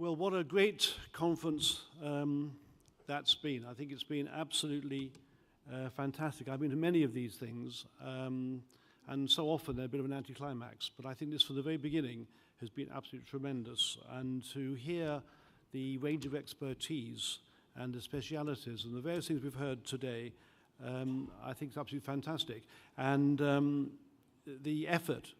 Well, what a great conference that's been. I think it's been absolutely fantastic. I've been to many of these things, and so often they're a bit of an anticlimax. But I think this, from the very beginning, has been absolutely tremendous. And to hear the range of expertise and the specialities and the various things we've heard today, I think it's absolutely fantastic. And the effort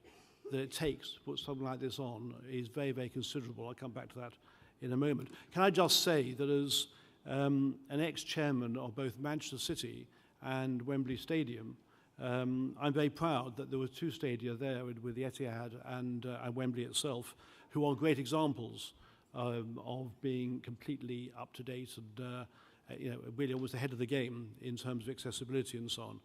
that it takes to put something like this on is very, very considerable. I'll come back to that in a moment. Can I just say that as an ex-chairman of both Manchester City and Wembley Stadium, I'm very proud that there were two stadia there with the Etihad and Wembley itself, who are great examples of being completely up to date and really almost ahead of the game in terms of accessibility and so on.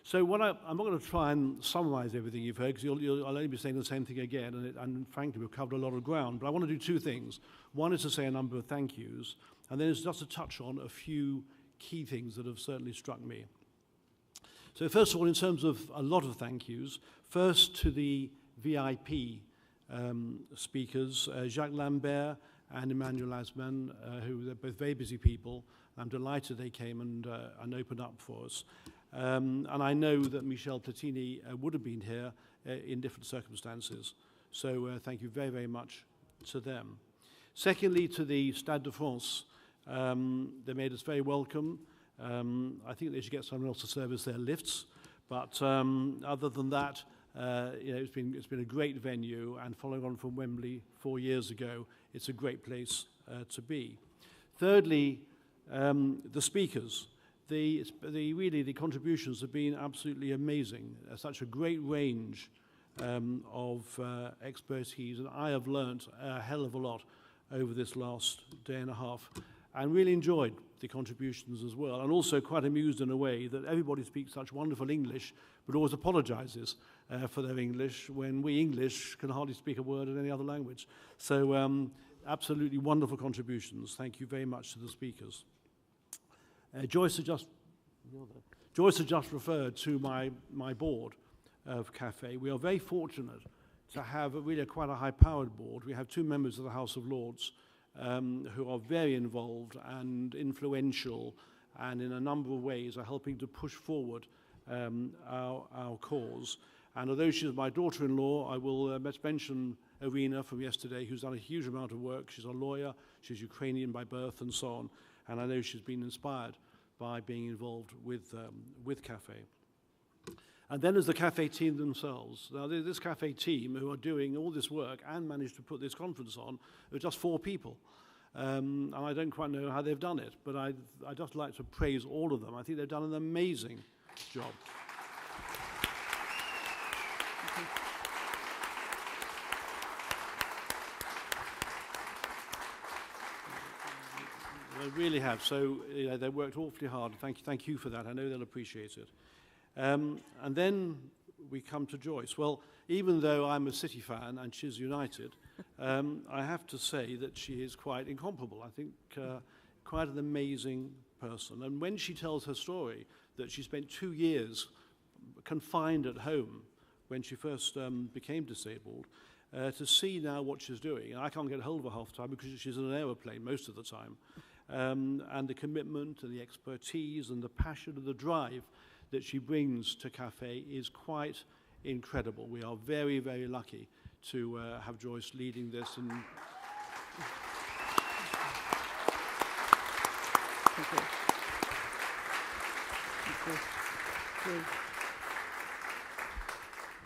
So I'm not going to try and summarize everything you've heard, because I'll only be saying the same thing again, and frankly, we've covered a lot of ground. But I want to do two things. One is to say a number of thank yous, and then it's just to touch on a few key things that have certainly struck me. So first of all, in terms of a lot of thank yous, first to the VIP speakers, Jacques Lambert and Emmanuel Asman, who are both very busy people. I'm delighted they came and opened up for us. And I know that Michel Platini would have been here in different circumstances. So thank you very, very much to them. Secondly, to the Stade de France, they made us very welcome. I think they should get someone else to service their lifts. But other than that, it's been a great venue, and following on from Wembley 4 years ago, it's a great place to be. Thirdly, the speakers. The contributions have been absolutely amazing. Such a great range of expertise, and I have learnt a hell of a lot over this last day and a half, and really enjoyed the contributions as well, and also quite amused in a way that everybody speaks such wonderful English, but always apologizes for their English, when we English can hardly speak a word in any other language. So absolutely wonderful contributions. Thank you very much to the speakers. Joyce had just referred to my board of CAFE. We are very fortunate to have really quite a high-powered board. We have two members of the House of Lords who are very involved and influential, and in a number of ways are helping to push forward our cause. And although she's my daughter-in-law, I will mention Irina from yesterday, who's done a huge amount of work. She's a lawyer, she's Ukrainian by birth and so on, and I know she's been inspired by being involved with CAFE. And then there's the CAFE team themselves. Now, this CAFE team, who are doing all this work and managed to put this conference on, are just 4 people. And I don't quite know how they've done it, but I'd just like to praise all of them. I think they've done an amazing job. They really have. So they worked awfully hard. Thank you for that. I know they'll appreciate it. And then we come to Joyce. Well, even though I'm a City fan and she's United, I have to say that she is quite incomparable. I think quite an amazing person. And when she tells her story, that she spent 2 years confined at home when she first became disabled, to see now what she's doing, and I can't get hold of her half the time because she's in an aeroplane most of the time, and the commitment and the expertise and the passion and the drive that she brings to CAFE is quite incredible. We are very, very lucky to have Joyce leading this. And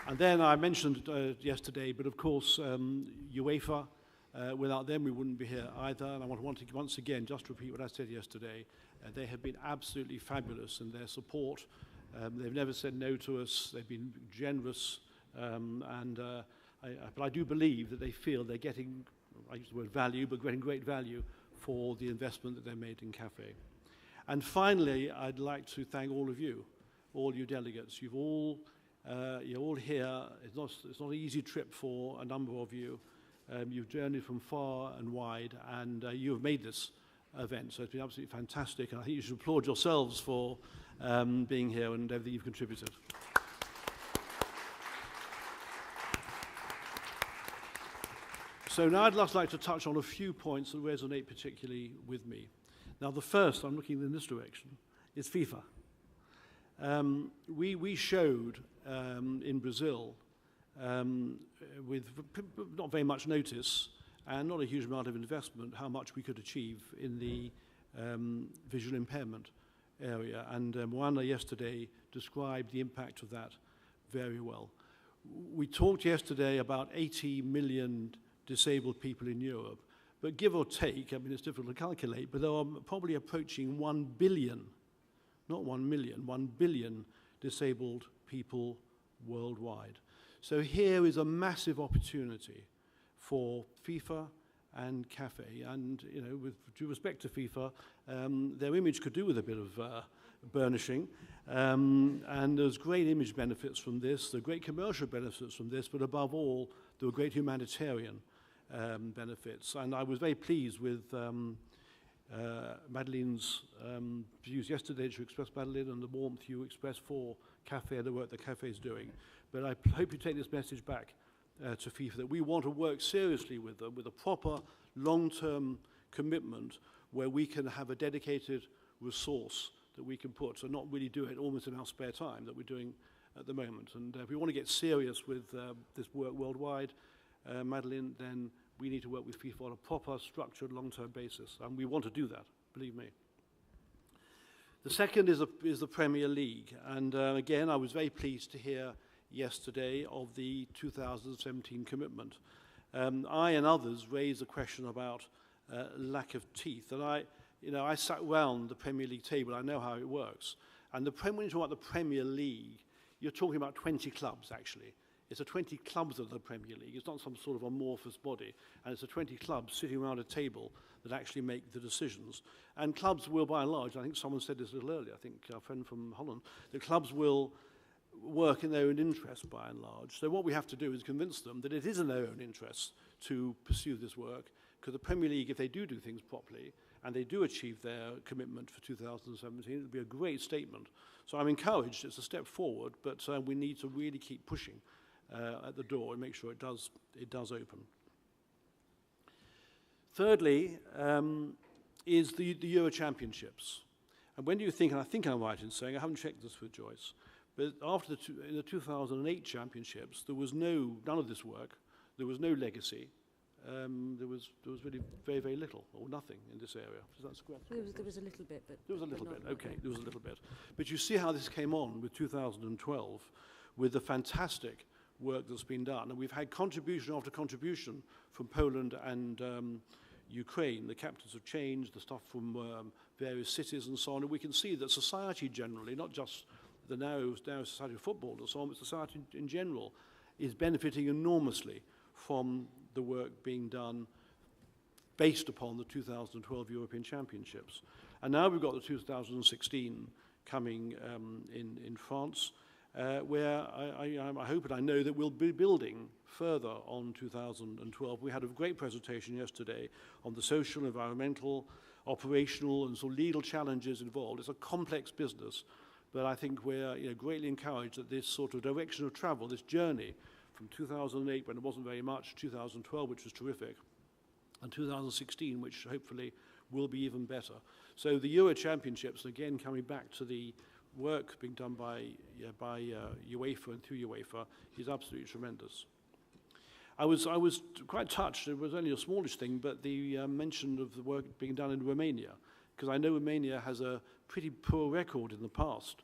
And then I mentioned yesterday, but of course, UEFA, without them we wouldn't be here either. And I want to once again just repeat what I said yesterday. They have been absolutely fabulous in their support. They've never said no to us. They've been generous. But I do believe that they feel they're getting, I use the word value, but getting great value for the investment that they made in CAFE. And finally, I'd like to thank all of you, all you delegates. You're all here. It's not an easy trip for a number of you. You've journeyed from far and wide, and you have made this event. So it's been absolutely fantastic, and I think you should applaud yourselves for being here and everything you've contributed. So now I'd just like to touch on a few points that resonate particularly with me. Now the first, I'm looking in this direction, is FIFA. We showed in Brazil, with not very much notice and not a huge amount of investment, how much we could achieve in the visual impairment area. And Moana yesterday described the impact of that very well. We talked yesterday about 80 million disabled people in Europe, but give or take, I mean, it's difficult to calculate, but there are probably approaching 1 billion, not 1 million, 1 billion disabled people worldwide. So here is a massive opportunity for FIFA and CAFE. And, you know, with due respect to FIFA, their image could do with a bit of burnishing. And there's great image benefits from this, there are great commercial benefits from this, but above all, there were great humanitarian benefits. And I was very pleased with Madeleine's views yesterday. She expressed, Madeleine, and the warmth you expressed for CAFE and the work that CAFE is doing. But I hope you take this message back to FIFA, that we want to work seriously with them, with a proper long-term commitment where we can have a dedicated resource that we can put, so not really do it almost in our spare time that we're doing at the moment. And if we want to get serious with this work worldwide, Madeleine, then we need to work with FIFA on a proper, structured, long-term basis. And we want to do that, believe me. The second is the Premier League. And again, I was very pleased to hear yesterday of the 2017 commitment. I and others raised the question about lack of teeth. And I sat round the Premier League table. I know how it works. And when you talk about the Premier League, you're talking about 20 clubs, actually. It's 20 clubs of the Premier League. It's not some sort of amorphous body. And it's 20 clubs sitting around a table that actually make the decisions. And clubs will, by and large, I think someone said this a little earlier, I think our friend from Holland, the clubs will work in their own interest, by and large. So what we have to do is convince them that it is in their own interest to pursue this work, because the Premier League, if they do things properly, and they do achieve their commitment for 2017, it will be a great statement. So I'm encouraged. It's a step forward, but we need to really keep pushing at the door and make sure it does open. Thirdly, is the Euro Championships. And when do you think, and I think I'm right in saying, I haven't checked this with Joyce, but after in the 2008 Championships, there was none of this work, there was no legacy. There was really very, very little or nothing in this area. Is that correct? There was a little bit, but there was a little bit. Okay, there was a little bit. But you see how this came on with 2012, with the fantastic work that's been done, and we've had contribution after contribution from Poland and Ukraine. The captains have changed, the stuff from various cities and so on, and we can see that society generally, not just the narrow society of football and so on, but society in general is benefiting enormously from the work being done based upon the 2012 European Championships. And now we've got the 2016 coming in France, where I hope and I know that we'll be building further on 2012. We had a great presentation yesterday on the social, environmental, operational, and sort of legal challenges involved. It's a complex business, but I think we're greatly encouraged that this sort of direction of travel, this journey from 2008, when it wasn't very much, 2012, which was terrific, and 2016, which hopefully will be even better. So the Euro Championships, again, coming back to the work being done by UEFA and through UEFA, is absolutely tremendous. I was quite touched. It was only a smallish thing, but the mention of the work being done in Romania, because I know Romania has a pretty poor record in the past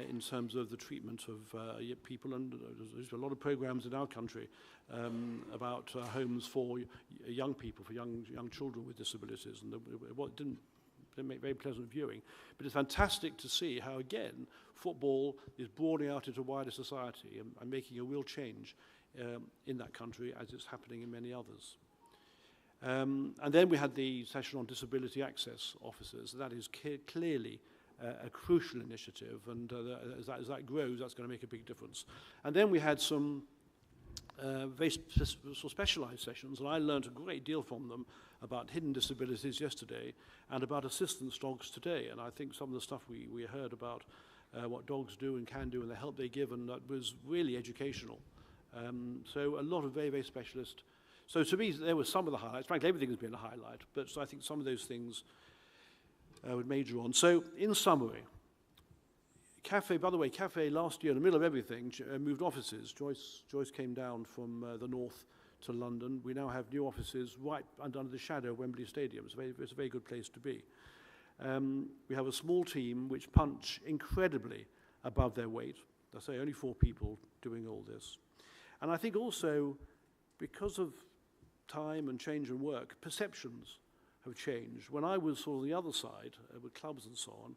in terms of the treatment of people, and there's a lot of programs in our country about homes for young people, for young children with disabilities, and it didn't make very pleasant viewing. But it's fantastic to see how, again, football is broadening out into wider society and making a real change in that country, as it's happening in many others. And then we had the session on disability access officers. That is clearly a crucial initiative, and as that grows, that's going to make a big difference. And then we had some very specialized sessions, and I learned a great deal from them about hidden disabilities yesterday and about assistance dogs today. And I think some of the stuff we heard about what dogs do and can do and the help they give, and that was really educational. So a lot of very, very specialist So to me, there were some of the highlights. Frankly, everything has been a highlight, but I think some of those things would major on. So in summary, Cafe, by the way, Cafe last year, in the middle of everything, moved offices. Joyce came down from the north to London. We now have new offices right under the shadow of Wembley Stadium. It's a very good place to be. We have a small team which punch incredibly above their weight. I say only 4 people doing all this. And I think also, because of time and change in work, perceptions have changed. When I was on the other side, with clubs and so on,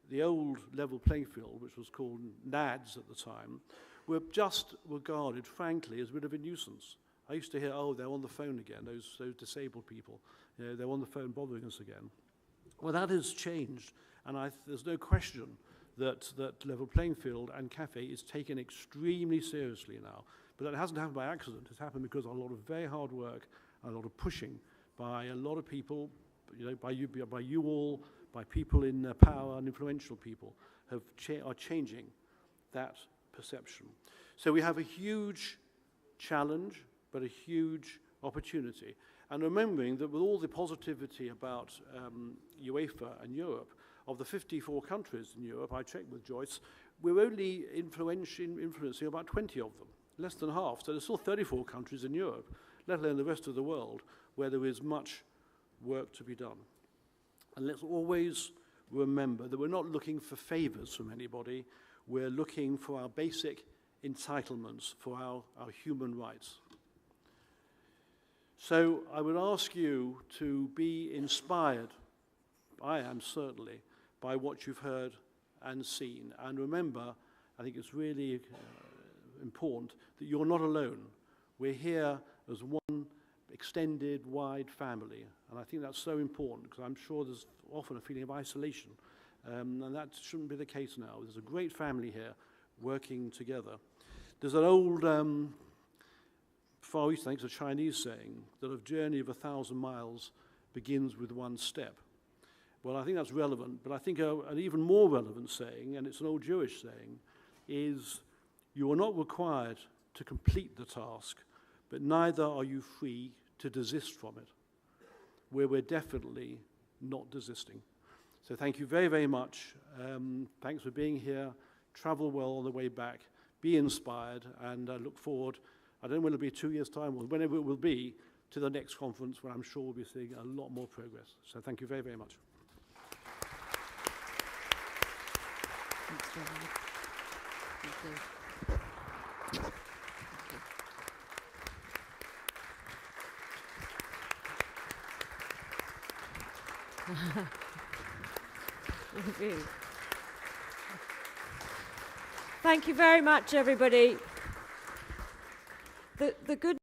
the old level playing field, which was called NADS at the time, were just regarded, frankly, as a bit of a nuisance. I used to hear, oh, they're on the phone again, those disabled people. You know, they're on the phone bothering us again. Well, that has changed, and there's no question that level playing field and Cafe is taken extremely seriously now. But that hasn't happened by accident. It's happened because of a lot of very hard work and a lot of pushing by a lot of people, you know, by you all, by people in power and influential people, are changing that perception. So we have a huge challenge, but a huge opportunity. And remembering that with all the positivity about UEFA and Europe, of the 54 countries in Europe, I checked with Joyce, we're only influencing about 20 of them, less than half. So there's still 34 countries in Europe, let alone the rest of the world, where there is much work to be done. And let's always remember that we're not looking for favors from anybody. We're looking for our basic entitlements, for our human rights. So I would ask you to be inspired, I am certainly, by what you've heard and seen. And remember, I think it's really important that you're not alone. We're here as one extended, wide family. And I think that's so important, because I'm sure there's often a feeling of isolation. And that shouldn't be the case now. There's a great family here working together. There's an old Far East, I think it's a Chinese saying, that a journey of 1,000 miles begins with one step. Well, I think that's relevant, but I think an even more relevant saying, and it's an old Jewish saying, is you are not required to complete the task, but neither are you free to desist from it, where we're definitely not desisting. So thank you very, very much. Thanks for being here. Travel well on the way back. Be inspired, and look forward, I don't know when it'll be 2 years' time, or whenever it will be, to the next conference, where I'm sure we'll be seeing a lot more progress. So thank you very, very much. Thanks, Chairman. Thank you. Thank you very much, everybody. The good